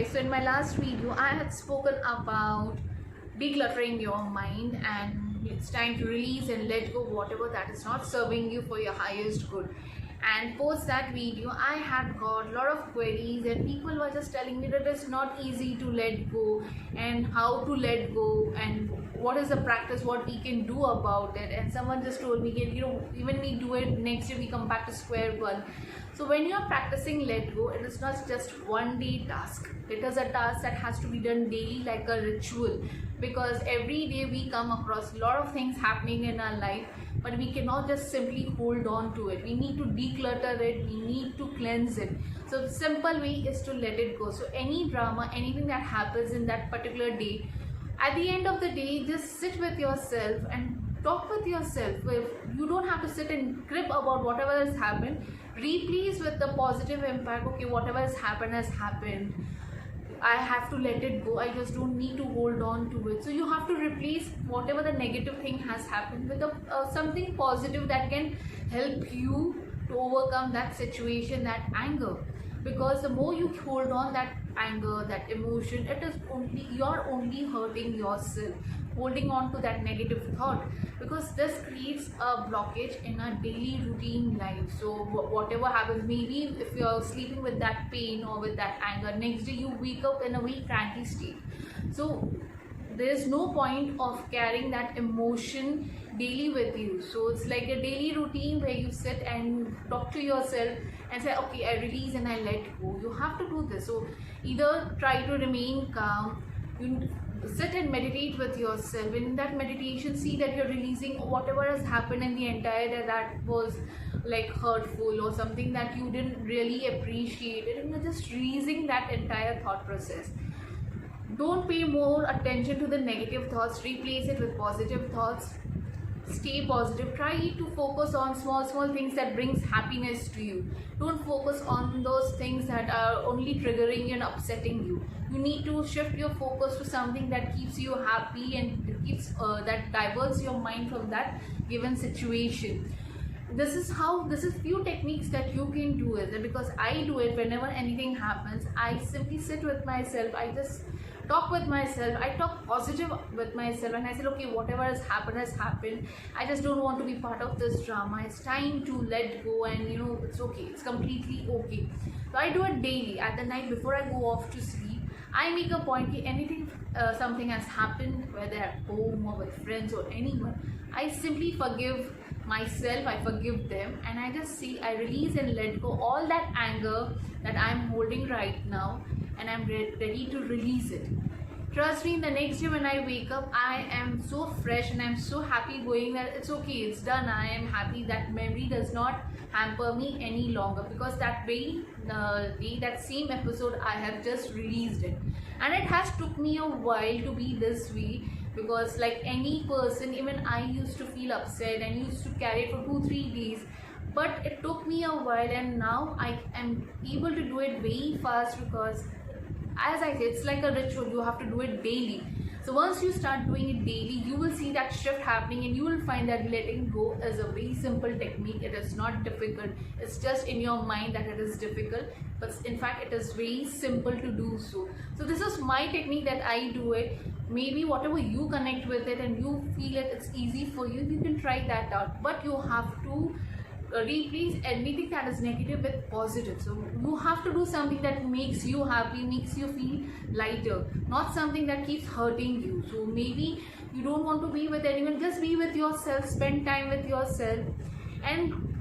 guys, so in my last video I had spoken about decluttering your mind, and it's time to release and let go whatever that is not serving you for your highest good. And post that video I had got a lot of queries, and people were just telling me that it's not easy to let go and how to let go and what is the practice, what we can do about it. And someone just told me, even we do it, next year we come back to square one. So when you are practicing let go, it is not just one day task. It is a task that has to be done daily, like a ritual, because every day we come across a lot of things happening in our life, but we cannot just simply hold on to it. We need to declutter it, we need to cleanse it. So the simple way is to let it go. So any drama, anything that happens in that particular day, at the end of the day, just sit with yourself and talk with yourself. You don't have to sit and crib about whatever has happened. Replace with the positive impact. Okay, whatever has happened. I have to let it go. I just don't need to hold on to it. So you have to replace whatever the negative thing has happened with something positive that can help you to overcome that situation, that anger. Because the more you hold on that anger, that emotion, you're only hurting yourself, holding on to that negative thought, because this creates a blockage in our daily routine life. So whatever happens, maybe if you're sleeping with that pain or with that anger, next day you wake up in a very cranky state. So there is no point of carrying that emotion daily with you. So it's like a daily routine where you sit and talk to yourself and say, okay, I release and I let go. You have to do this. So either try to remain calm, you sit and meditate with yourself. In that meditation, see that you're releasing whatever has happened in the entire day that was like hurtful or something that you didn't really appreciate it, and you're just releasing that entire thought process. Don't pay more attention to the negative thoughts, replace it with positive thoughts. Stay positive. Try to focus on small things that brings happiness to you. Don't focus on those things that are only triggering and upsetting you. You need to shift your focus to something that keeps you happy and keeps that diverts your mind from that given situation. This is few techniques that you can do it, because I do it whenever anything happens. I simply sit with myself, I just talk with myself, I talk positive with myself, and I say, okay, whatever has happened. I just don't want to be part of this drama. It's time to let go, and it's okay, it's completely okay. So I do it daily. At the night before I go off to sleep, I make a point that anything, something has happened, whether at home or with friends or anyone, I simply forgive myself, I forgive them, and I just I release and let go all that anger that I'm holding right now, and I'm ready to release it. Trust me, the next day when I wake up, I am so fresh and I'm so happy going that it's okay, it's done. I am happy. That memory does not hamper me any longer, because that day, that same episode, I have just released it. And it has took me a while to be this way, because like any person, even I used to feel upset and used to carry it for 2-3 days. But it took me a while, and now I am able to do it very fast, because as I said, it's like a ritual. You have to do it daily. So once you start doing it daily, you will see that shift happening, and you will find that letting go is a very simple technique. It is not difficult. It's just in your mind that it is difficult, but in fact it is very simple to do so. So this is my technique that I do it. Maybe whatever you connect with it and you feel it's easy for you, you can try that out. But you have to replace anything that is negative with positive. So you have to do something that makes you happy, makes you feel lighter, not something that keeps hurting you. So maybe you don't want to be with anyone, just be with yourself, spend time with yourself, and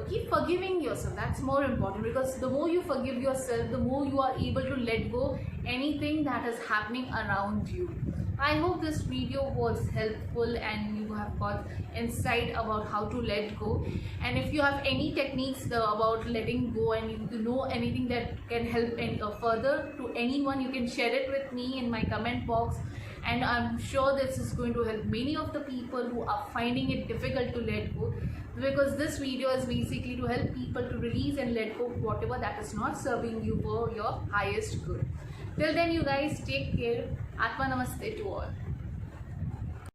keep forgiving yourself. That's more important, because the more you forgive yourself, the more you are able to let go anything that is happening around you. I hope this video was helpful and you have got insight about how to let go. And if you have any techniques about letting go, and you know anything that can help further to anyone, you can share it with me in my comment box. And I'm sure this is going to help many of the people who are finding it difficult to let go, because this video is basically to help people to release and let go whatever that is not serving you for your highest good. Till then, you guys take care. Atma Namaste to all.